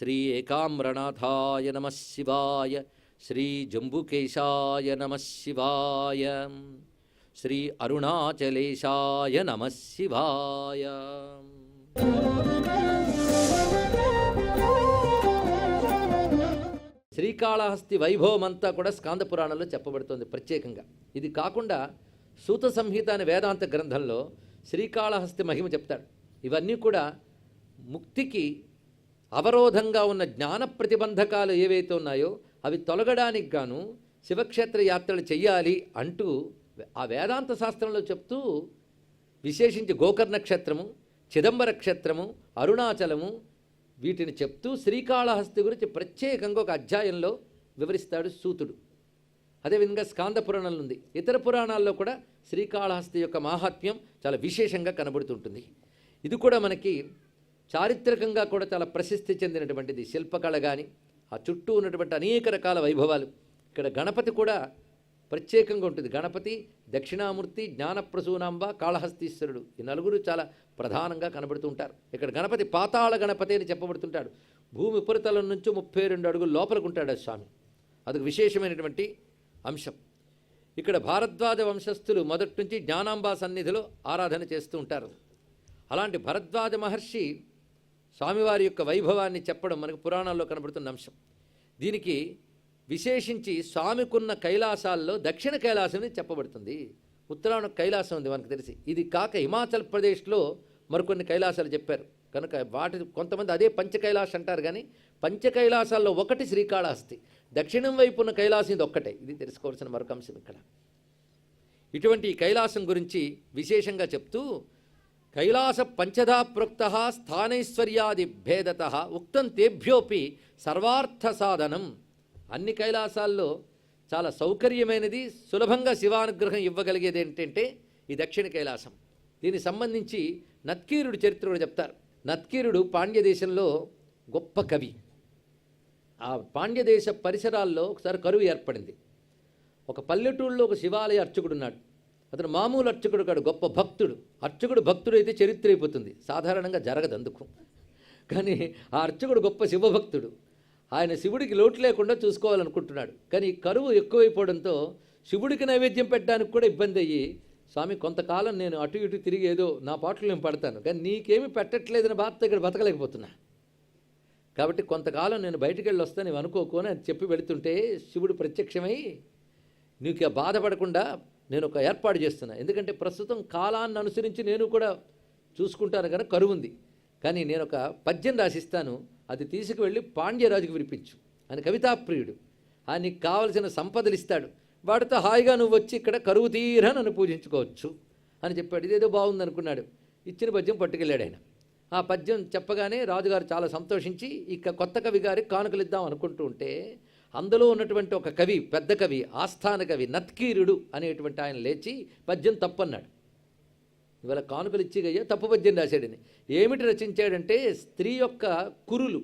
శ్రీ ఏకామ్రనాథాయ నమః శివాయ, శ్రీ జంబుకేశాయ నమః శివాయ, శ్రీ అరుణాచలేశాయ నమః శివాయ. శ్రీకాళహస్తి వైభవమంతా కూడా స్కాంద పురాణంలో చెప్పబడుతుంది ప్రత్యేకంగా. ఇది కాకుండా సూత సంహిత అనే వేదాంత గ్రంథంలో శ్రీకాళహస్తి మహిమ చెప్తాడు. ఇవన్నీ కూడా ముక్తికి అవరోధంగా ఉన్న జ్ఞాన ప్రతిబంధకాలు ఏవైతే ఉన్నాయో అవి తొలగడానికి గాను శివక్షేత్ర యాత్రలు చెయ్యాలి అంటూ ఆ వేదాంత శాస్త్రంలో చెప్తూ విశేషించి గోకర్ణ క్షేత్రము, చిదంబర క్షేత్రము, అరుణాచలము వీటిని చెప్తూ శ్రీకాళహస్తి గురించి ప్రత్యేకంగా ఒక అధ్యాయంలో వివరిస్తాడు సూతుడు. అదేవిధంగా స్కాంద పురాణంలో ఉంది. ఇతర పురాణాల్లో కూడా శ్రీకాళహస్తి యొక్క మాహాత్మ్యం చాలా విశేషంగా కనబడుతుంటుంది. ఇది కూడా మనకి చారిత్రకంగా కూడా చాలా ప్రసిద్ధి చెందినటువంటిది. శిల్పకళ కానీ ఆ చుట్టూ ఉన్నటువంటి అనేక రకాల వైభవాలు. ఇక్కడ గణపతి కూడా ప్రత్యేకంగా ఉంటుంది. గణపతి, దక్షిణామూర్తి, జ్ఞానప్రసూనాంబ, కాళహస్తీశ్వరుడు ఈ నలుగురు చాలా ప్రధానంగా కనబడుతూ ఉంటారు. ఇక్కడ గణపతి పాతాళ గణపతి అని చెప్పబడుతుంటాడు. భూమి ఉపరితలం నుంచి 32 అడుగుల లోపలికి ఉంటాడు స్వామి. అదొక విశేషమైనటువంటి అంశం. ఇక్కడ భారద్వాజ వంశస్థులు మొదటి నుంచి జ్ఞానాంబ సన్నిధిలో ఆరాధన చేస్తూ ఉంటారు. అలాంటి భరద్వాజ మహర్షి స్వామివారి యొక్క వైభవాన్ని చెప్పడం మనకు పురాణాల్లో కనబడుతున్న అంశం. దీనికి విశేషించి స్వామికున్న కైలాసాల్లో దక్షిణ కైలాసం చెప్పబడుతుంది. ఉత్తరాన కైలాసం ఉంది మనకు తెలిసి. ఇది కాక హిమాచల్ ప్రదేశ్లో మరికొన్ని కైలాసాలు చెప్పారు కనుక వాటి కొంతమంది అదే పంచకైలాస అంటారు. కానీ పంచకైలాసాల్లో ఒకటి శ్రీకాళహస్తి. దక్షిణం వైపు ఉన్న కైలాసం ఇది ఒక్కటే. ఇది తెలుసుకోవాల్సిన మరొక అంశం ఇక్కడ. ఇటువంటి కైలాసం గురించి విశేషంగా చెప్తూ కైలాస పంచధా ప్రోక్త స్థానైశ్వర్యాది భేదత ఉక్తం తేభ్యోపి సర్వార్థ సాధనం. అన్ని కైలాసాల్లో చాలా సౌకర్యమైనది, సులభంగా శివానుగ్రహం ఇవ్వగలిగేది ఏంటంటే ఈ దక్షిణ కైలాసం. దీనికి సంబంధించి నత్కీరుడు చరిత్ర కూడా చెప్తారు. నత్కీరుడు పాండ్యదేశంలో గొప్ప కవి. ఆ పాండ్యదేశ పరిసరాల్లో ఒకసారి కరువు ఏర్పడింది. ఒక పల్లెటూళ్ళలో ఒక శివాలయ అర్చకుడు ఉన్నాడు. అతను మామూలు అర్చకుడు కాడు, గొప్ప భక్తుడు. అర్చకుడు భక్తుడు అయితే చరిత్ర అయిపోతుంది, సాధారణంగా జరగదు అందుకు. కానీ ఆ అర్చకుడు గొప్ప శివభక్తుడు. ఆయన శివుడికి లోటు లేకుండా చూసుకోవాలనుకుంటున్నాడు. కానీ కరువు ఎక్కువైపోవడంతో శివుడికి నైవేద్యం పెట్టడానికి కూడా ఇబ్బంది అయ్యి, స్వామి కొంతకాలం నేను అటు ఇటు తిరిగి ఏదో నా పాటలు నేను పడతాను, కానీ నీకేమి పెట్టట్లేదని బాధతో ఇక్కడ బతకలేకపోతున్నా, కాబట్టి కొంతకాలం నేను బయటికి వెళ్ళి వస్తాను నీవు అనుకోకు అని చెప్పి వెళుతుంటే శివుడు ప్రత్యక్షమై నీకు బాధపడకుండా నేను ఒక ఏర్పాటు చేస్తున్నా. ఎందుకంటే ప్రస్తుతం కాలాన్ని అనుసరించి నేను కూడా చూసుకుంటాను కనుక కరువు ఉంది. కానీ నేను ఒక పద్యం రాసిస్తాను, అది తీసుకువెళ్ళి పాండ్యరాజుకు వినిపించు. ఆయన కవితాప్రియుడు, ఆయనకి కావలసిన సంపదలు ఇస్తాడు, వాడితో హాయిగా నువ్వు వచ్చి ఇక్కడ కరువు తీరా నన్ను పూజించుకోవచ్చు అని చెప్పాడు. ఇదేదో బాగుంది అనుకున్నాడు. ఇచ్చిన పద్యం పట్టుకెళ్ళాడు ఆయన. ఆ పద్యం చెప్పగానే రాజుగారు చాలా సంతోషించి ఇక కొత్త కవి గారికి కానుకలు ఇద్దాం అనుకుంటూ ఉంటే అందులో ఉన్నటువంటి ఒక కవి, పెద్ద కవి, ఆస్థాన కవి నత్కీరుడు అనేటువంటి ఆయన లేచి పద్యం తప్పన్నాడు. ఇవాళ కానుకలు ఇచ్చిగయ్యా తప్పు పద్యం రాశాడని. ఏమిటి రచించాడంటే స్త్రీ యొక్క కురులు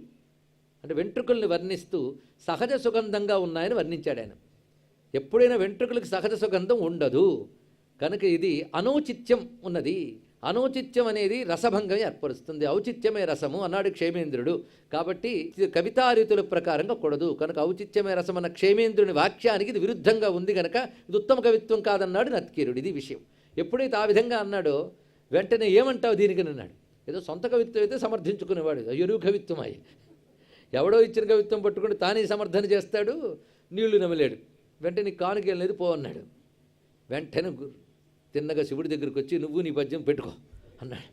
అంటే వెంట్రుకల్ని వర్ణిస్తూ సహజ సుగంధంగా ఉన్నాయని వర్ణించాడు ఆయన. ఎప్పుడైనా వెంట్రుకలకు సహజ సుగంధం ఉండదు కనుక ఇది అనౌచిత్యం ఉన్నది. అనౌచిత్యం అనేది రసభంగం ఏర్పరుస్తుంది, ఔచిత్యమే రసము అన్నాడు క్షేమేంద్రుడు. కాబట్టి కవితారీతుల ప్రకారంగా కూడదు కనుక ఔచిత్యమే రసం అన్న క్షేమేంద్రుని వాక్యానికి ఇది విరుద్ధంగా ఉంది కనుక ఇది ఉత్తమ కవిత్వం కాదన్నాడు నత్కీరుడు. ఇది విషయం. ఎప్పుడైతే ఆ విధంగా అన్నాడో వెంటనే ఏమంటావు దీనికని అన్నాడు. ఏదో సొంత కవిత్వం అయితే సమర్థించుకునేవాడు, ఎరువు కవిత్వం అయ్యి ఎవడో ఇచ్చిన కవిత్వం పట్టుకుని తానే సమర్థన చేస్తాడు, నీళ్లు నమ్మలేడు. వెంటనే కానుక లేదు పో అన్నాడు. వెంటనే తిన్నగా శివుడి దగ్గరికి వచ్చి నువ్వు నీ పద్యం పెట్టుకో అన్నాడు.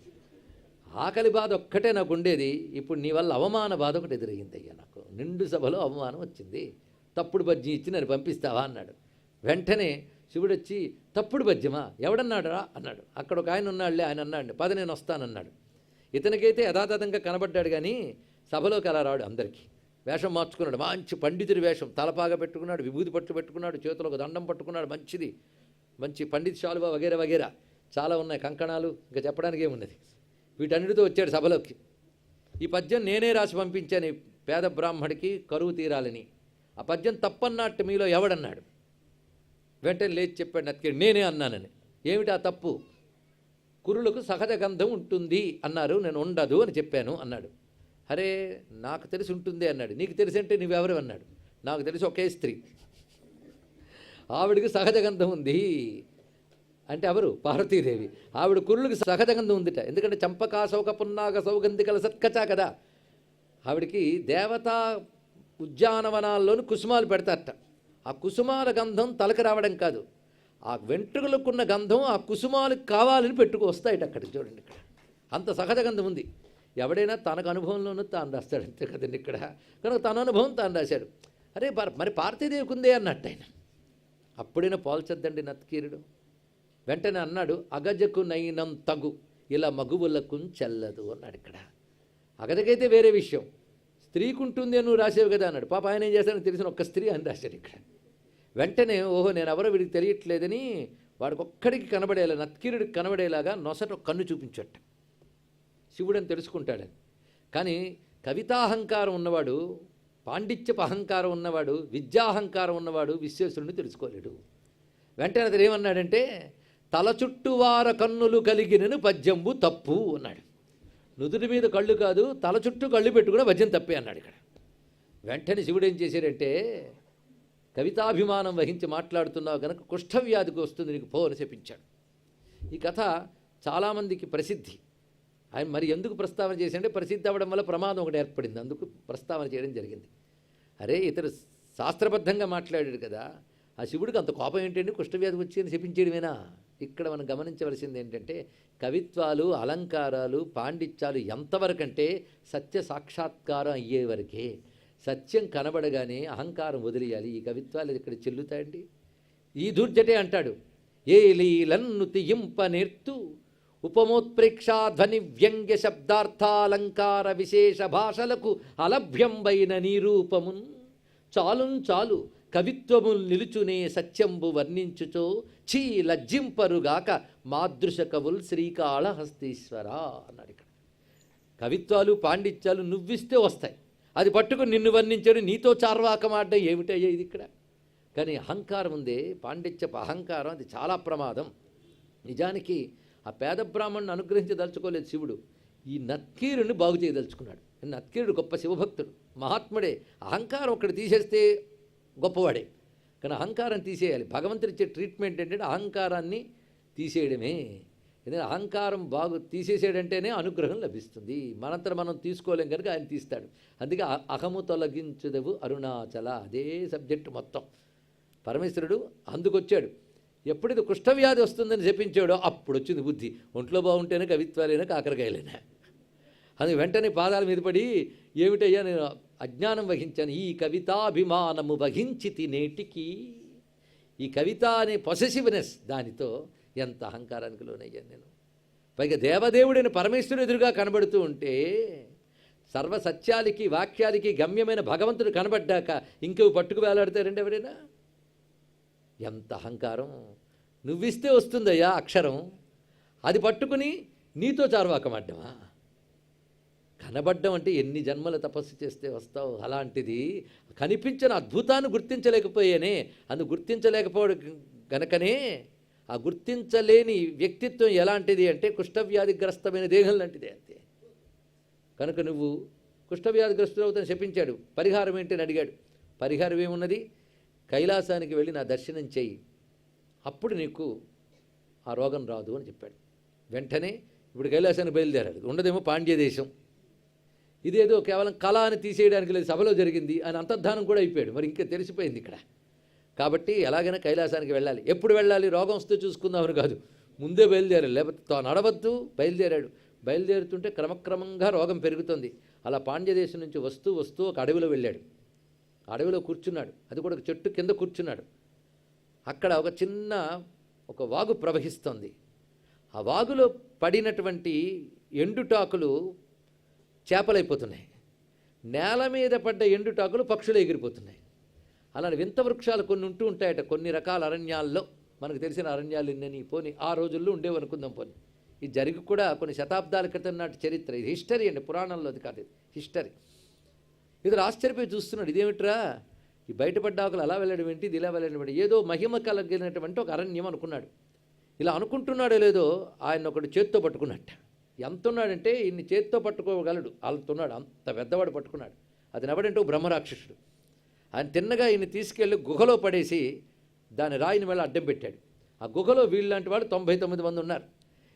ఆకలి బాధ ఒక్కటే నాకు ఉండేది, ఇప్పుడు నీ వల్ల అవమాన బాధ ఒకటి ఎదురయ్యింది అయ్యా, నాకు నిండు సభలో అవమానం వచ్చింది, తప్పుడు పద్యం ఇచ్చి నన్ను పంపిస్తావా అన్నాడు. వెంటనే శివుడు వచ్చి తప్పుడు పద్యమా ఎవడన్నాడు రా అన్నాడు. అక్కడ ఒక ఆయన ఉన్నాడులే, ఆయన అన్నాడు పద నేను వస్తానన్నాడు. ఇతనికైతే యథాతథంగా కనబడ్డాడు కానీ సభలోకి అలా రాడు. అందరికీ వేషం మార్చుకున్నాడు, మంచి పండితుడి వేషం, తలపాగా పెట్టుకున్నాడు, విభూతి పట్టు పెట్టుకున్నాడు, చేతిలో ఒక దండం పట్టుకున్నాడు, మంచిది మంచి పండిత్ శాలువా వగేరా వగేరా చాలా ఉన్నాయి, కంకణాలు, ఇంకా చెప్పడానికి ఏమున్నది. వీటన్నిటితో వచ్చాడు సభలోకి. ఈ పద్యం నేనే రాసి పంపించాను పేద బ్రాహ్మడికి కరువు తీరాలని. ఆ పద్యం తప్పన్నట్టు మీలో ఎవడన్నాడు? వెంటనే లేచి చెప్పాడు నత్కీరుడు, నేనే అన్నానని. ఏమిటి ఆ తప్పు? కురులకు సహజ గంధం ఉంటుంది అన్నారు, నేను ఉండదు అని చెప్పాను అన్నాడు. అరే నాకు తెలిసి ఉంటుంది అన్నాడు. నీకు తెలిసి అంటే నువ్వెవరు అన్నాడు. నాకు తెలిసి ఒకే స్త్రీ, ఆవిడికి సహజ గంధం ఉంది అంటే ఎవరు? పార్వతీదేవి. ఆవిడ కురులకు సహజ గంధం ఉందిట. ఎందుకంటే చంపకా శౌక పున్నాగ సౌగంధికల సత్కచా కదా. ఆవిడికి దేవతా ఉద్యానవనాల్లోని కుసుమాలు పెడతారట. ఆ కుసుమాల గంధం తలకి రావడం కాదు, ఆ వెంట్రుకలకున్న గంధం ఆ కుసుమాలకు కావాలని పెట్టుకు వస్తాయిట అక్కడికి. చూడండి ఇక్కడ అంత సహజ గంధం ఉంది. ఎవడైనా తనకు అనుభవంలోనూ తాను రాస్తాడు, అంతే కదండి ఇక్కడ. కనుక తన అనుభవం తాను రాశాడు. అరే మరి పార్వతీదేవికి ఉందే అన్నట్టు ఆయన. అప్పుడైనా పోల్చొద్దండి నత్కీరుడు. వెంటనే అన్నాడు, అగజకు నైనం తగు ఇలా మగువులకు చెల్లదు అన్నాడు ఇక్కడ. అగజకైతే వేరే విషయం, స్త్రీకుంటుంది అని నువ్వు రాసేవి కదా అన్నాడు. పాప ఆయన ఏం చేస్తాడని తెలిసిన ఒక్క స్త్రీ అని రాశాడు ఇక్కడ. వెంటనే ఓహో నేను ఎవరో వీడికి తెలియట్లేదని వాడికి ఒక్కడికి కనబడేలా, నత్కీరుడికి కనబడేలాగా నొసట కన్ను చూపించట. శివుడని తెలుసుకుంటాడని. కానీ కవితాహంకారం ఉన్నవాడు, పాండిత్యపు అహంకారం ఉన్నవాడు, విద్యాహంకారం ఉన్నవాడు విశ్వేశ్వరుని తెలుసుకోలేడు. వెంటనే అతను ఏమన్నాడంటే, తల చుట్టువార కన్నులు కలిగినను పద్యంబు తప్పు అన్నాడు. నుదుటి మీద కళ్ళు కాదు, తల చుట్టూ కళ్ళు పెట్టుకుని పద్యం తప్పే అన్నాడు ఇక్కడ. వెంటనే శివుడు ఏం చేశాడంటే, కవితాభిమానం వహించి మాట్లాడుతున్నావు కనుక కుష్ఠవ్యాధికి వస్తుంది నీకు పో అని చెప్పించాడు. ఈ కథ చాలామందికి ప్రసిద్ధి. ఆయన మరి ఎందుకు ప్రస్తావన చేశాడంటే, ప్రసిద్ధి అవ్వడం వల్ల ప్రమాదం ఒకటి ఏర్పడింది, అందుకు ప్రస్తావన చేయడం జరిగింది. అరే ఇతరు శాస్త్రబద్ధంగా మాట్లాడాడు కదా, ఆ శివుడికి అంత కోపం ఏంటంటే కుష్ఠవ్యాధికి వచ్చి అని చెప్పించేయడమేనా? ఇక్కడ మనం గమనించవలసింది ఏంటంటే, కవిత్వాలు, అలంకారాలు, పాండిత్యాలు ఎంతవరకంటే సత్య సాక్షాత్కారం అయ్యేవరకే. సత్యం కనబడగానే అహంకారం వదిలేయాలి. ఈ కవిత్వాలు ఇక్కడ చెల్లుతాయండి. ఈ దూర్జటే అంటాడు, ఏ లీలన్ను తియింప నేర్తు ఉపమోత్ప్రేక్షాధ్వని వ్యంగ్య శబ్దార్థాలంకార విశేష భాషలకు అలభ్యంబైన నిరూపమున్ చాలు కవిత్వముల్ నిలుచునే సత్యంబు వర్ణించుచో చీ లజ్జింపరుగాక మాదృశ కవుల్ శ్రీకాళహస్తీశ్వర అన్నాడు ఇక్కడ. కవిత్వాలు పాండిత్యాలు నువ్విస్తే వస్తాయి, అది పట్టుకుని నిన్ను వర్ణించడు, నీతో చార్వాకమాడ్డం ఏమిటయ్యా ఇది ఇక్కడ. కానీ అహంకారం ఉందే, పాండిత్యపు అహంకారం, అది చాలా ప్రమాదం. నిజానికి ఆ పేద బ్రాహ్మణుని అనుగ్రహించదలుచుకోలేదు శివుడు, ఈ నత్కీరుని బాగు చేయదలుచుకున్నాడు. నత్కీరుడు గొప్ప శివభక్తుడు, మహాత్ముడే. అహంకారం ఒకటి తీసేస్తే గొప్పవాడే, కానీ అహంకారం తీసేయాలి. భగవంతుడు ఇచ్చే ట్రీట్మెంట్ ఏంటంటే అహంకారాన్ని తీసేయడమే. ఎందుకంటే అహంకారం తీసేసాడంటేనే అనుగ్రహం లభిస్తుంది. మనంతర మనం తీసుకోలేం కనుక ఆయన తీస్తాడు. అందుకే అహము తొలగించుదవు అరుణాచల, అదే సబ్జెక్టు మొత్తం. పరమేశ్వరుడు అందుకొచ్చాడు. ఎప్పుడైతే కుష్ఠవ్యాధి వస్తుందని చెప్పించాడో అప్పుడు వచ్చింది బుద్ధి. ఒంట్లో బాగుంటేనే కవిత్వాలైనా కాకరకాయలైనా. అది వెంటనే పాదాల మీద పడి, ఏమిటయ్యా నేను అజ్ఞానం వహించాను, ఈ కవితాభిమానము వహించి తినేటికి. ఈ కవిత అనే పొసెసివ్నెస్, దానితో ఎంత అహంకారానికి లోనయ్యాను నేను. పైగా దేవదేవుడైన పరమేశ్వరుడు ఎదురుగా కనబడుతూ ఉంటే, సర్వసత్యాలకి వాక్యాలకి గమ్యమైన భగవంతుడు కనబడ్డాక ఇంకెవి పట్టుకు వేలాడతారండి ఎవరైనా? ఎంత అహంకారం! నువ్విస్తే వస్తుందయ్యా అక్షరం, అది పట్టుకుని నీతో చార్వాకమడ్డమా? కనబడ్డం అంటే ఎన్ని జన్మల తపస్సు చేస్తే వస్తావు. అలాంటిది కనిపించిన అద్భుతాన్ని గుర్తించలేకపోయానే. అందుకు గుర్తించలేకపోవడం గనకనే ఆ గుర్తించలేని వ్యక్తిత్వం ఎలాంటిది అంటే కుష్ఠవ్యాధిగ్రస్తమైన దేహం లాంటిదే అంతే. కనుక నువ్వు కుష్ఠవ్యాధిగ్రస్తుడు అవుతాను శపించాడు. పరిహారం ఏంటని అడిగాడు. పరిహారం ఏమున్నది? కైలాసానికి వెళ్ళి నా దర్శనం చెయ్యి, అప్పుడు నీకు ఆ రోగం రాదు అని చెప్పాడు. వెంటనే ఇప్పుడు కైలాసానికి బయలుదేరాడు. ఉండదేమో పాండ్య దేశం. ఇదేదో కేవలం కళ అని తీసేయడానికి లేదు, సభలో జరిగింది అని అంతర్ధానం కూడా అయిపోయాడు. మరి ఇంకా తెలిసిపోయింది ఇక్కడ. కాబట్టి ఎలాగైనా కైలాసానికి వెళ్ళాలి. ఎప్పుడు వెళ్ళాలి? రోగం వస్తే చూసుకుందామని కాదు, ముందే బయలుదేరాడు. లేకపోతే నడవద్దు. బయలుదేరుతుంటే క్రమక్రమంగా రోగం పెరుగుతుంది. అలా పాండ్యదేశం నుంచి వస్తూ ఒక అడవిలో వెళ్ళాడు. అడవిలో కూర్చున్నాడు. అది కూడా ఒక చెట్టు కింద కూర్చున్నాడు. అక్కడ ఒక వాగు ప్రవహిస్తోంది. ఆ వాగులో పడినటువంటి ఎండుటాకులు చేపలైపోతున్నాయి. నేల మీద పడ్డ ఎండుటాకులు పక్షులు ఎగిరిపోతున్నాయి. అలాంటి వింత వృక్షాలు కొన్ని ఉంటూ ఉంటాయట కొన్ని రకాల అరణ్యాల్లో. మనకు తెలిసిన అరణ్యాలు ఇన్నని పోని ఆ రోజుల్లో ఉండేవనుకుందాం. పోని ఇది జరిగి కూడా కొన్ని శతాబ్దాల క్రితం నాటి చరిత్ర. ఇది హిస్టరీ అండి, పురాణంలో అది కాదు, ఇది హిస్టరీ. ఇతడు ఆశ్చర్యపోయి చూస్తున్నాడు. ఇదేమిట్రా, ఈ బయటపడ్డ ఆకులు అలా వెళ్ళడం ఏంటి, ఇది ఇలా వెళ్ళడం ఏంటి? ఏదో మహిమ కలిగినటువంటి ఒక అరణ్యం అనుకున్నాడు. ఇలా అనుకుంటున్నాడో లేదో ఆయన ఒకటి చేత్తో పట్టుకున్నట్ట. ఎంత ఉన్నాడంటే ఇన్ని చేతితో పట్టుకోగలడు, అంతున్నాడు, అంత పెద్దవాడు పట్టుకున్నాడు. అది ఎవడంటే బ్రహ్మరాక్షసుడు. ఆయన తిన్నగా ఈయన తీసుకెళ్ళి గుహలో పడేసి దాని రాయిని మళ్ళీ అడ్డం పెట్టాడు. ఆ గుహలో వీళ్ళంటి వాళ్ళు 99 మంది ఉన్నారు.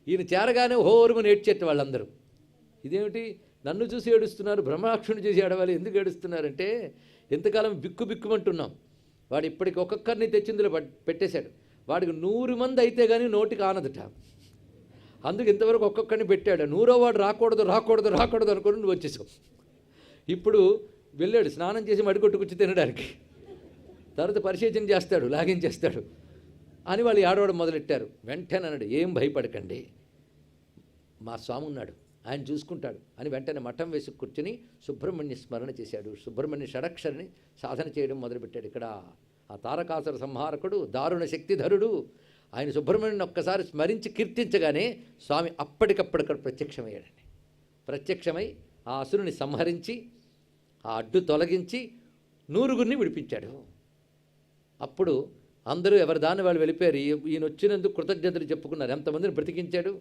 ఈయన చేరగానే హోరుమని ఏడ్చేట్టు వాళ్ళందరూ. ఇదేమిటి, నన్ను చూసి ఏడుస్తున్నారు, బ్రహ్మరాక్షుని చూసి ఏడవాలి, ఎందుకు ఏడుస్తున్నారంటే ఎంతకాలం బిక్కుమంటున్నాం. వాడు ఇప్పటికి ఒక్కొక్కరిని తెచ్చిందులో పెట్టేశాడు. వాడికి 100 మంది అయితే కానీ నోటికి ఆనదుట. అందుకు ఇంతవరకు ఒక్కొక్కరిని పెట్టాడు. 100వ వాడు రాకూడదు అనుకుని నువ్వు వచ్చేసావు. ఇప్పుడు వెళ్ళాడు స్నానం చేసి మడికొట్టుకొచ్చి తినడానికి. తర్వాత పరిశీలన చేస్తాడు, లాగించేస్తాడు అని వాళ్ళు ఏడవడం మొదలెట్టారు. వెంటనే అన్నాడు, ఏం భయపడకండి, మా స్వామి ఉన్నాడు, ఆయన చూసుకుంటాడు అని వెంటనే మఠం వేసి కూర్చుని సుబ్రహ్మణ్య స్మరణ చేశాడు. సుబ్రహ్మణ్య షడక్షరిని సాధన చేయడం మొదలుపెట్టాడు. ఇక్కడ ఆ తారకాసుర సంహారకుడు, దారుణ శక్తిధరుడు ఆయన సుబ్రహ్మణ్యుని ఒక్కసారి స్మరించి కీర్తించగానే స్వామి అప్పటికప్పటిక్కడ ప్రత్యక్షమయ్యాడండి. ప్రత్యక్షమై ఆ అసురుని సంహరించి ఆ అడ్డు తొలగించి 100 విడిపించాడు. అప్పుడు అందరూ ఎవరి దాన్ని వాళ్ళు వెళ్ళిపోయారు. ఈయన వచ్చినందుకు కృతజ్ఞతలు చెప్పుకున్నారు. ఎంతమందిని బ్రతికించాడు,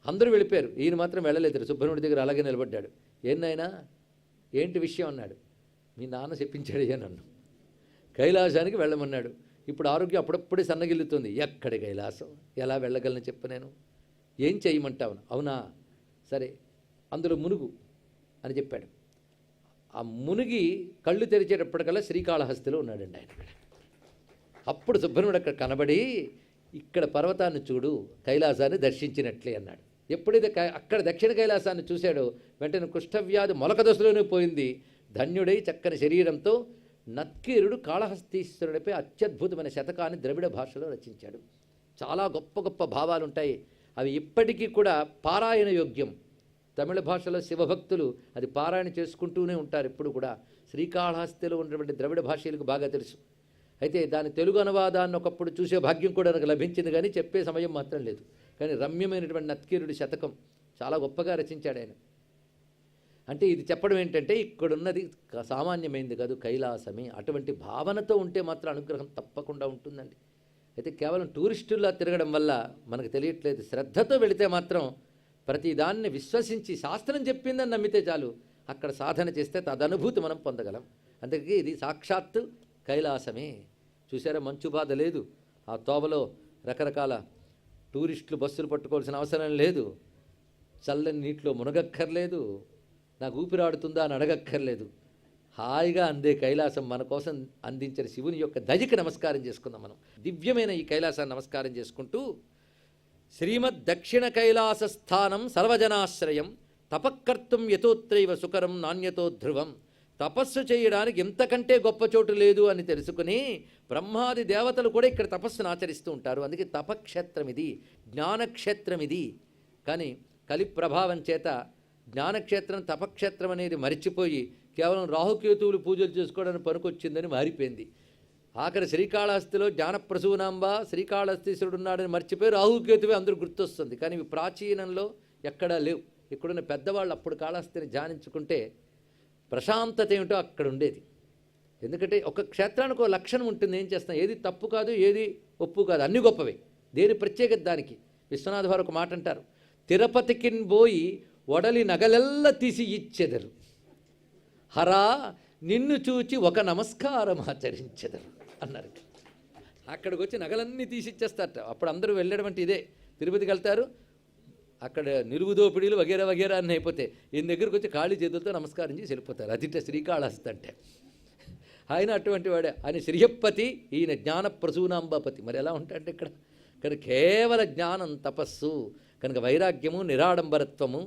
అందరూ వెళ్ళిపోయారు. ఈయన మాత్రం వెళ్ళలేదు. సుబ్రహ్మణ్యుడి దగ్గర అలాగే నిలబడ్డాడు. ఏనాయనా ఏంటి విషయం అన్నాడు. మీ నాన్న చెప్పించాడయ్యా నన్ను కైలాసానికి వెళ్ళమన్నాడు. ఇప్పుడు ఆరోగ్యం అప్పుడప్పుడే సన్నగిల్లుతుంది. ఎక్కడి కైలాసం, ఎలా వెళ్ళగలను చెప్పు, నేను ఏం చేయమంటావు? అవునా, సరే అందులో మునుగు అని చెప్పాడు. ఆ మునిగి కళ్ళు తెరిచేటప్పటికల్లా శ్రీకాళహస్తిలో ఉన్నాడండి ఆయన. అప్పుడు సుబ్రహ్మణ్యుడు అక్కడ కనబడి, ఇక్కడ పర్వతాన్ని చూడు, కైలాసాన్ని దర్శించినట్లే అన్నాడు. ఎప్పుడైతే అక్కడ దక్షిణ కైలాసాన్ని చూశాడో వెంటనే కుష్ఠవ్యాధి మొలక దశలోనే పోయింది. ధన్యుడై చక్కని శరీరంతో నత్కీరుడు కాళహస్తీశ్వరుడిపై అత్యద్భుతమైన శతకాన్ని ద్రవిడ భాషలో రచించాడు. చాలా గొప్ప గొప్ప భావాలు ఉంటాయి. అవి ఇప్పటికీ కూడా పారాయణ యోగ్యం. తమిళ భాషలో శివభక్తులు అది పారాయణ చేసుకుంటూనే ఉంటారు ఎప్పుడు కూడా. శ్రీకాళహస్తిలో ఉన్నటువంటి ద్రవిడ భాషలకు బాగా తెలుసు. అయితే దాని తెలుగు అనువాదాన్ని ఒకప్పుడు చూసే భాగ్యం కూడా నాకు లభించింది, కానీ చెప్పే సమయం మాత్రం లేదు. కానీ రమ్యమైనటువంటి నత్కీరుడి శతకం చాలా గొప్పగా రచించాడు ఆయన. అంటే ఇది చెప్పడం ఏంటంటే ఇక్కడున్నది సామాన్యమైంది కాదు, కైలాసమే. అటువంటి భావనతో ఉంటే మాత్రం అనుగ్రహం తప్పకుండా ఉంటుందండి. అయితే కేవలం టూరిస్టుల్లా తిరగడం వల్ల మనకు తెలియట్లేదు. శ్రద్ధతో వెళితే మాత్రం ప్రతిదాన్ని విశ్వసించి శాస్త్రం చెప్పిందని నమ్మితే చాలు, అక్కడ సాధన చేస్తే తదనుభూతి మనం పొందగలం. అందుకే ఇది సాక్షాత్తు కైలాసమే. చూసారా, మంచు బాధ లేదు. ఆ తోవలో రకరకాల టూరిస్టులు బస్సులు పట్టుకోవాల్సిన అవసరం లేదు. చల్లని నీటిలో మునగక్కర్లేదు, నాకు ఊపిరాడుతుందా అని అడగక్కర్లేదు. హాయిగా అందే కైలాసం మన కోసం అందించిన శివుని యొక్క దయకి నమస్కారం చేసుకుందాం. మనం దివ్యమైన ఈ కైలాసాన్ని నమస్కారం చేసుకుంటూ, శ్రీమద్ దక్షిణ కైలాస స్థానం సర్వజనాశ్రయం తపకర్తుం యతోత్రైవ సుకరం నాణ్యతో ధ్రువం. తపస్సు చేయడానికి ఇంతకంటే గొప్ప చోటు లేదు అని తెలుసుకుని బ్రహ్మాది దేవతలు కూడా ఇక్కడ తపస్సును ఆచరిస్తూ ఉంటారు. అందుకే తపక్షేత్రం ఇది, జ్ఞానక్షేత్రం ఇది. కానీ కలి ప్రభావం చేత జ్ఞానక్షేత్రం తపక్షేత్రం అనేది మరిచిపోయి కేవలం రాహుకేతువులు పూజలు చేసుకోవడానికి పనికొచ్చిందని మారిపోయింది. ఆఖరి శ్రీకాళహస్తిలో జ్ఞానప్రసూనాంబ శ్రీకాళహస్తీశ్వరుడు ఉన్నాడని మర్చిపోయి రాహుకేతువే అందరూ గుర్తొస్తుంది. కానీ ఇవి ప్రాచీనంలో ఎక్కడా లేవు. ఇక్కడున్న పెద్దవాళ్ళు అప్పుడు కాళహస్తిని ధ్యానించుకుంటే ప్రశాంతత ఏమిటో అక్కడ ఉండేది. ఎందుకంటే ఒక క్షేత్రానికి ఒక లక్షణం ఉంటుంది. ఏం చేస్తాం, ఏది తప్పు కాదు, ఏది ఒప్పు కాదు, అన్ని గొప్పవే. దేని ప్రత్యేకత దానికి. విశ్వనాథ వారు ఒక మాట అంటారు, తిరుపతికిన్ పోయి ఒడలి నగలెల్ల తీసి ఇచ్చెదరు, హరా నిన్ను చూచి ఒక నమస్కారం ఆచరించెదరు అన్నారు. అక్కడికి వచ్చి నగలన్నీ తీసిచ్చేస్తారట. అప్పుడు అందరూ వెళ్ళడం అంటే ఇదే. తిరుపతికి వెళ్తారు, అక్కడ నిలువుదోపిడీలు వగేరా వగేరా అన్నీ అయిపోతే ఈయన దగ్గరికి వచ్చి ఖాళీ చేతులతో నమస్కారం చేసి వెళ్ళిపోతారు. అదిట శ్రీకాళహస్తి అంటే. ఆయన అటువంటి వాడే. ఆయన శ్రీయప్పతి, ఈయన జ్ఞాన ప్రసూనాంబపతి. మరి ఎలా ఉంటాడంటే ఇక్కడ కానీ కేవల జ్ఞానం తపస్సు కనుక వైరాగ్యము, నిరాడంబరత్వము,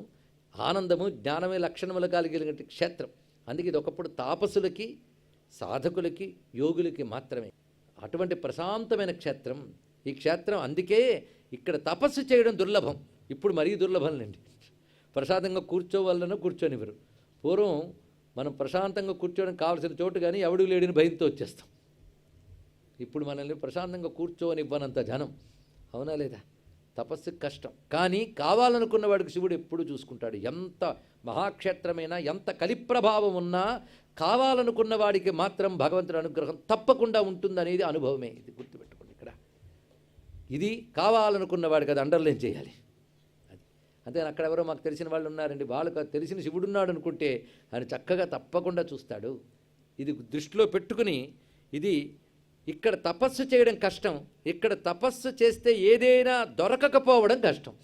ఆనందము, జ్ఞానమే లక్షణములు కలిగిన క్షేత్రం. అందుకే ఇది ఒకప్పుడు తాపసులకి, సాధకులకి, యోగులకి మాత్రమే. అటువంటి ప్రశాంతమైన క్షేత్రం ఈ క్షేత్రం. అందుకే ఇక్కడ తపస్సు చేయడం దుర్లభం. ఇప్పుడు మరీ దుర్లభంలేండి. ప్రశాంతంగా కూర్చోవాలన్నా కూర్చొనివ్వరు. పూర్వం మనం ప్రశాంతంగా కూర్చోవడానికి కావాల్సిన చోటు కానీ ఎవడు లేడిని భయంతో వచ్చేస్తాం. ఇప్పుడు మనల్ని ప్రశాంతంగా కూర్చోనివ్వనంత జనం. అవునా లేదా? తపస్సు కష్టం. కానీ కావాలనుకున్న వాడికి శివుడు ఎప్పుడు చూసుకుంటాడు. ఎంత మహాక్షేత్రమైనా, ఎంత కలిప్రభావం ఉన్నా కావాలనుకున్న వాడికి మాత్రం భగవంతుడి అనుగ్రహం తప్పకుండా ఉంటుందనేది అనుభవమే. ఇది గుర్తుపెట్టుకోండి. ఇక్కడ ఇది కావాలనుకున్న వాడికి అది అండర్లైన్ చేయాలి. అది అంతే అక్కడ ఎవరో మాకు తెలిసిన వాళ్ళు ఉన్నారండి, వాళ్ళకు తెలిసిన శివుడు ఉన్నాడు అనుకుంటే ఆయన చక్కగా తప్పకుండా చూస్తాడు. ఇది దృష్టిలో పెట్టుకుని, ఇది ఇక్కడ తపస్సు చేయడం కష్టం, ఇక్కడ తపస్సు చేస్తే ఏదైనా దొరకకపోవడం కష్టం,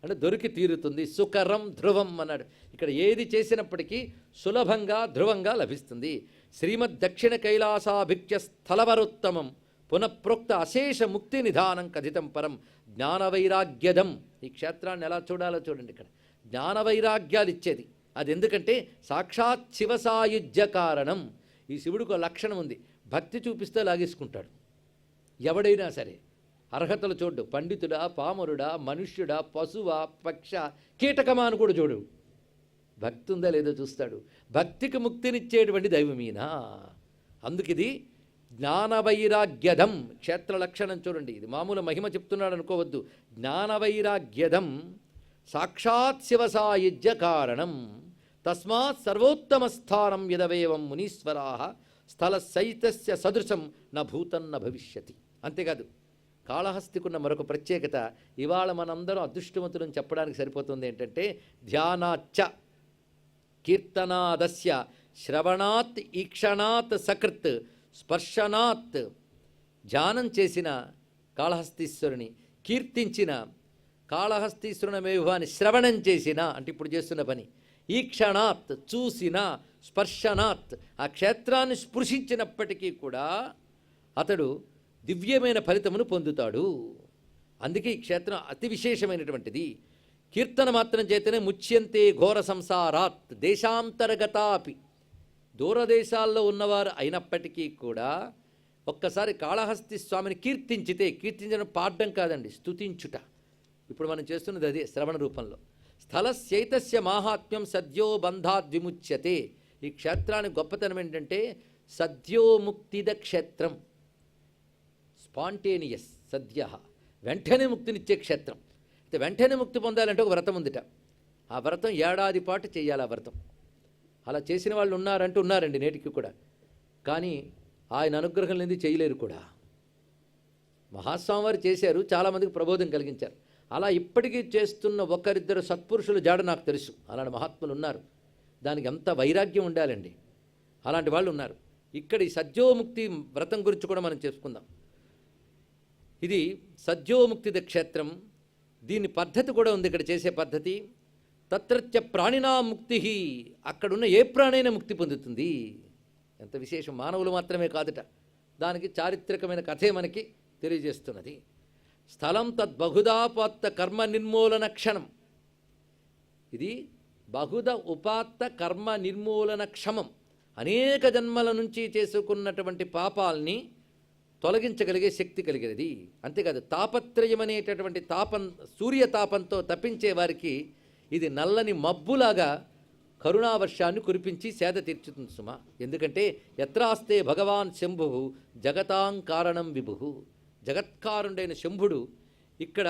అంటే దొరికి తీరుతుంది. సుకరం ధ్రువం అన్నాడు. ఇక్కడ ఏది చేసినప్పటికీ సులభంగా ధ్రువంగా లభిస్తుంది. శ్రీమద్ దక్షిణ కైలాసాభిక్ష్య స్థలవరోత్తమం పునఃప్రోక్త అశేష ముక్తి నిధానం కథితం పరం జ్ఞానవైరాగ్యదం. ఈ క్షేత్రాన్ని ఎలా చూడాలో చూడండి. ఇక్కడ జ్ఞానవైరాగ్యాలు ఇచ్చేది అది. ఎందుకంటే సాక్షాత్ శివ సాయుధ్య కారణం. ఈ శివుడికి లక్షణం ఉంది, భక్తి చూపిస్తే లాగేసుకుంటాడు. ఎవడైనా సరే అర్హతలు చూడు, పండితుడా, పామరుడా, మనుష్యుడా, పశువా, పక్ష, కీటకమా అని కూడా చూడు, భక్తి ఉందా లేదో చూస్తాడు. భక్తికి ముక్తినిచ్చేటువంటి దైవమీనా. అందుకిది జ్ఞానవైరాగ్యదం. క్షేత్ర లక్షణం చూడండి, ఇది మామూలు మహిమ చెప్తున్నాడు అనుకోవద్దు. జ్ఞానవైరాగ్యదం సాక్షాత్ శివ సాయుధ్య కారణం తస్మాత్ సర్వోత్తమ స్థానం యదవేవం మునీశ్వరా స్థల సైతస్య సదృశం న భూతం న భవిష్యతి. అంతేకాదు, కాళహస్తికున్న మరొక ప్రత్యేకత ఇవాళ మనందరం అదృష్టవంతులను చెప్పడానికి సరిపోతుంది. ఏంటంటే ధ్యానాచ్చ కీర్తనాదస్య శ్రవణాత్ ఈక్షణాత్ సకృత్ స్పర్శనాత్. ధ్యానం చేసిన కాళహస్తీశ్వరుని, కీర్తించిన కాళహస్తీశ్వరుని శ్రవణం చేసిన, అంటే ఇప్పుడు చేస్తున్న పని, ఈక్షణాత్ చూసిన, స్పర్శనాత్ ఆ క్షేత్రాన్ని స్పృశించినప్పటికీ కూడా అతడు దివ్యమైన ఫలితమును పొందుతాడు. అందుకే ఈ క్షేత్రం అతి విశేషమైనటువంటిది. కీర్తన మాత్రం చేతనే ముచ్యంతే ఘోర సంసారాత్ దేశాంతర్గతాపి. దూరదేశాల్లో ఉన్నవారు అయినప్పటికీ కూడా ఒక్కసారి కాళహస్తి స్వామిని కీర్తించితే, కీర్తించడం పాడడం కాదండి, స్తుతించుట. ఇప్పుడు మనం చేస్తున్నది అదే శ్రవణ రూపంలో. స్థలస్యైతస్య మాహాత్మ్యం సద్యో బంధాద్ విముచ్యతే. ఈ క్షేత్రానికి గొప్పతనం ఏంటంటే సద్యోముక్తిద క్షేత్రం. స్పాంటేనియస్ సద్య, వెంటనే ముక్తినిచ్చే క్షేత్రం. అయితే వెంటనే ముక్తి పొందాలంటే ఒక వ్రతం ఉందిట. ఆ వ్రతం ఏడాది పాటు చేయాలి. ఆ వ్రతం అలా చేసిన వాళ్ళు ఉన్నారండి నేటికి కూడా. కానీ ఆయన అనుగ్రహం లేనిది చేయలేరు కూడా. మహాస్వామి వారు చేశారు, చాలామందికి ప్రబోధం కలిగించారు. అలా ఇప్పటికీ చేస్తున్న ఒకరిద్దరు సత్పురుషుల జాడ నాకు తెలుసు. అలాంటి మహాత్ములు ఉన్నారు. దానికి ఎంత వైరాగ్యం ఉండాలండి. అలాంటి వాళ్ళు ఉన్నారు. ఇక్కడ ఈ సద్యోముక్తి వ్రతం గురించి కూడా మనం చేసుకుందాం. ఇది సద్యోముక్తిద క్షేత్రం. దీని పద్ధతి కూడా ఉంది, ఇక్కడ చేసే పద్ధతి. తత్రత్య ప్రాణినా ముక్తి, అక్కడున్న ఏ ప్రాణైనా ముక్తి పొందుతుంది. ఎంత విశేషం. మానవులు మాత్రమే కాదుట, దానికి చారిత్రకమైన కథే మనకి తెలియజేస్తున్నది. స్థలం తద్బహుదాపాత్త కర్మ నిర్మూలన క్షణం. ఇది బహుద ఉపాత్త కర్మ నిర్మూలన క్షమం. అనేక జన్మల నుంచి చేసుకున్నటువంటి పాపాల్ని తొలగించగలిగే శక్తి కలిగినది. అంతేకాదు, తాపత్రయం అనేటటువంటి తాపం, సూర్యతాపంతో తప్పించే వారికి ఇది నల్లని మబ్బులాగా కరుణావర్షాన్ని కురిపించి సేద తీర్చుతుంది సుమా. ఎందుకంటే యత్రాస్తే భగవాన్ శంభు జగతాం కారణం విభు. జగత్కారుడైన శంభుడు ఇక్కడ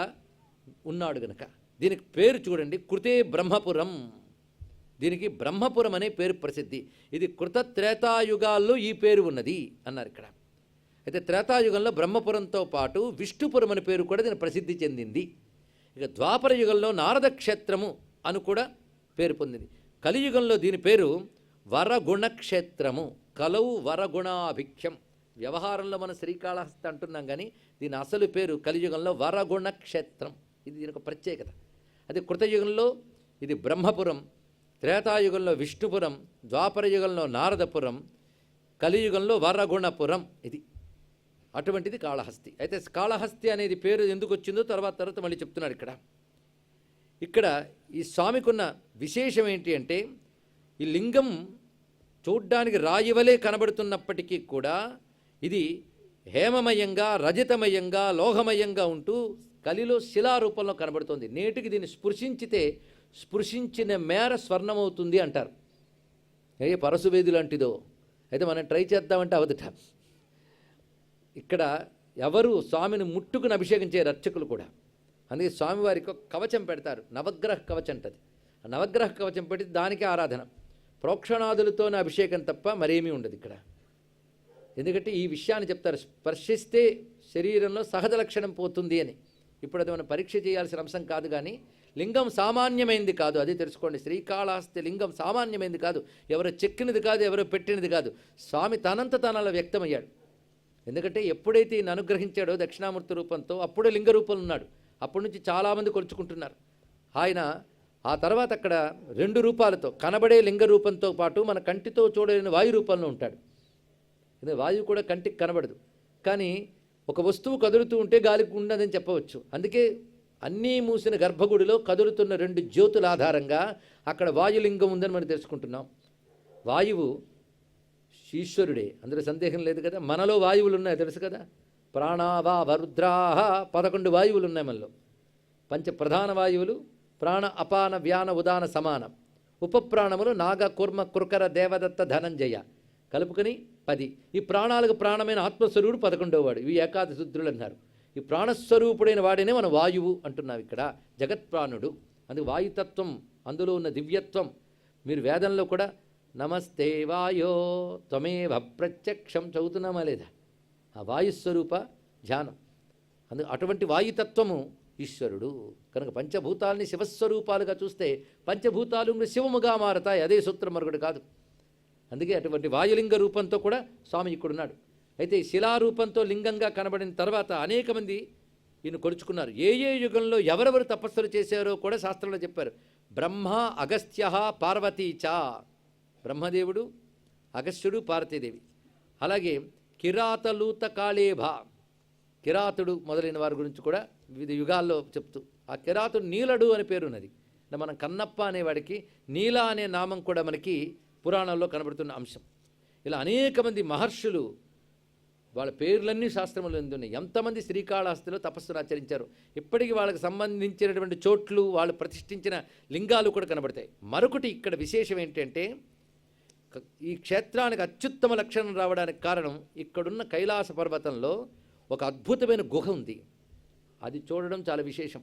ఉన్నాడు గనక. దీనికి పేరు చూడండి, కృతే బ్రహ్మపురం. దీనికి బ్రహ్మపురం అనే పేరు ప్రసిద్ధి. ఇది కృత త్రేతాయుగాల్లో ఈ పేరు ఉన్నది అన్నారు ఇక్కడ. అయితే త్రేతాయుగంలో బ్రహ్మపురంతో పాటు విష్ణుపురం అనే పేరు కూడా దీని ప్రసిద్ధి చెందింది. ఇక ద్వాపర యుగంలో నారద క్షేత్రము అని కూడా పేరు పొందింది. కలియుగంలో దీని పేరు వరగుణక్షేత్రము. కలౌ వరగుణాభిఖ్యం. వ్యవహారంలో మనం శ్రీకాళహస్తి అంటున్నాం, కానీ దీని అసలు పేరు కలియుగంలో వరగుణక్షేత్రం. ఇది దీని ఒక ప్రత్యేకత. అది కృతయుగంలో ఇది బ్రహ్మపురం, త్రేతాయుగంలో విష్ణుపురం, ద్వాపర యుగంలో నారదపురం, కలియుగంలో వరగుణపురం. ఇది అటువంటిది కాళహస్తి. అయితే కాళహస్తి అనేది పేరు ఎందుకు వచ్చిందో తర్వాత మళ్ళీ చెప్తున్నాడు ఇక్కడ. ఇక్కడ ఈ స్వామికున్న విశేషం ఏంటి అంటే, ఈ లింగం చూడ్డానికి రాయివలే కనబడుతున్నప్పటికీ కూడా ఇది హేమమయంగా, రజతమయంగా, లోహమయంగా ఉంటూ కలిలో శిలారూపంలో కనబడుతుంది. నేటికి దీన్ని స్పృశించితే స్పృశించిన మేర స్వర్ణమవుతుంది అంటారు. ఏ పరశువేది లాంటిదో. అయితే మనం ట్రై చేద్దామంటే అవదట. ఇక్కడ ఎవరు స్వామిని ముట్టుకుని అభిషేకం చేయరు, అర్చకులు కూడా. అందుకే స్వామివారికి ఒక కవచం పెడతారు, నవగ్రహ కవచం అంటది. ఆ నవగ్రహ కవచం పెట్టి దానికే ఆరాధన. ప్రోక్షణాదులతోనే అభిషేకం తప్ప మరేమీ ఉండదు ఇక్కడ. ఎందుకంటే ఈ విషయాన్ని చెప్తారు, స్పర్శిస్తే శరీరంలో సహజ లక్షణం పోతుంది అని. ఇప్పుడు అది మనం పరీక్ష చేయాల్సిన అంశం కాదు, కానీ లింగం సామాన్యమైనది కాదు, అది తెలుసుకోండి. శ్రీకాళహస్తి లింగం సామాన్యమైనది కాదు, ఎవరో చెక్కినది కాదు, ఎవరో పెట్టినది కాదు. స్వామి తనంత తానలా వ్యక్తమయ్యాడు. ఎందుకంటే ఎప్పుడైతే ఈయన అనుగ్రహించాడో దక్షిణామూర్తి రూపంతో, అప్పుడే లింగ రూపంలో ఉన్నాడు. అప్పటి నుంచి చాలామంది కొలుచుకుంటున్నారు. ఆయన ఆ తర్వాత అక్కడ 2 రూపాలతో, కనబడే లింగ రూపంతో పాటు మన కంటితో చూడలేని వాయు రూపంలో ఉంటాడు. ఎందుకంటే వాయువు కూడా కంటికి కనబడదు, కానీ ఒక వస్తువు కదులుతూ ఉంటే గాలికి ఉండదని చెప్పవచ్చు. అందుకే అన్నీ మూసిన గర్భగుడిలో కదులుతున్న 2 జ్యోతుల ఆధారంగా అక్కడ వాయులింగం ఉందని మనం తెలుసుకుంటున్నాం. వాయువు ఈశ్వరుడే, అందులో సందేహం లేదు కదా. మనలో వాయువులు ఉన్నాయి తెలుసు కదా. ప్రాణావా వరుద్రాహ 11 వాయువులు ఉన్నాయి మనలో. పంచ ప్రధాన వాయువులు ప్రాణ అపాన వ్యాన ఉదాన సమానం. ఉపప్రాణములు నాగ కుర్మ కృకర దేవదత్త ధనంజయ కలుపుకొని 10. ఈ ప్రాణాలకు ప్రాణమైన ఆత్మస్వరూపుడు 11వ వాడు. ఇవి ఏకాదశుద్రులు అన్నారు. ఈ ప్రాణస్వరూపుడైన వాడినే మనం వాయువు అంటున్నాం ఇక్కడ, జగత్ప్రాణుడు. అందుకు వాయుతత్వం, అందులో ఉన్న దివ్యత్వం. మీరు వేదంలో కూడా నమస్తే వాయో త్వమేవ ప్రత్యక్షం చదువుతున్నామా లేదా? ఆ వాయుస్వరూప ధ్యానం. అందుకు అటువంటి వాయుతత్వము ఈశ్వరుడు. కనుక పంచభూతాలని శివస్వరూపాలుగా చూస్తే పంచభూతాలు శివముగా మారతాయి. అదే సూత్రం మరొకటి కాదు. అందుకే అటువంటి వాయులింగ రూపంతో కూడా స్వామి ఇక్కడున్నాడు. అయితే శిలారూపంతో లింగంగా కనబడిన తర్వాత అనేక మంది ఈయన కొలుచుకున్నారు. ఏ యుగంలో ఎవరెవరు తపస్సులు చేశారో కూడా శాస్త్రంలో చెప్పారు. బ్రహ్మ అగస్త్య పార్వతీచ, బ్రహ్మదేవుడు, అగస్త్యుడు, పార్వతీదేవి. అలాగే కిరాతలూత కాళేభ, కిరాతుడు మొదలైన వారి గురించి కూడా వివిధ యుగాల్లో చెప్తూ, ఆ కిరాతుడు నీలడు అని పేరున్నది. మనం కన్నప్ప అనేవాడికి నీల అనే నామం కూడా మనకి పురాణంలో కనబడుతున్న అంశం. ఇలా అనేక మంది మహర్షులు, వాళ్ళ పేర్లన్నీ శాస్త్రంలో ఉన్నాయి. ఎంతమంది శ్రీకాళహస్తిలో తపస్సును ఆచరించారు. ఇప్పటికీ వాళ్ళకి సంబంధించినటువంటి చోట్లు, వాళ్ళు ప్రతిష్ఠించిన లింగాలు కూడా కనబడతాయి. మరొకటి ఇక్కడ విశేషం ఏంటంటే, ఈ క్షేత్రానికి అత్యుత్తమ లక్షణం రావడానికి కారణం, ఇక్కడున్న కైలాస పర్వతంలో ఒక అద్భుతమైన గుహ ఉంది. అది చూడడం చాలా విశేషం.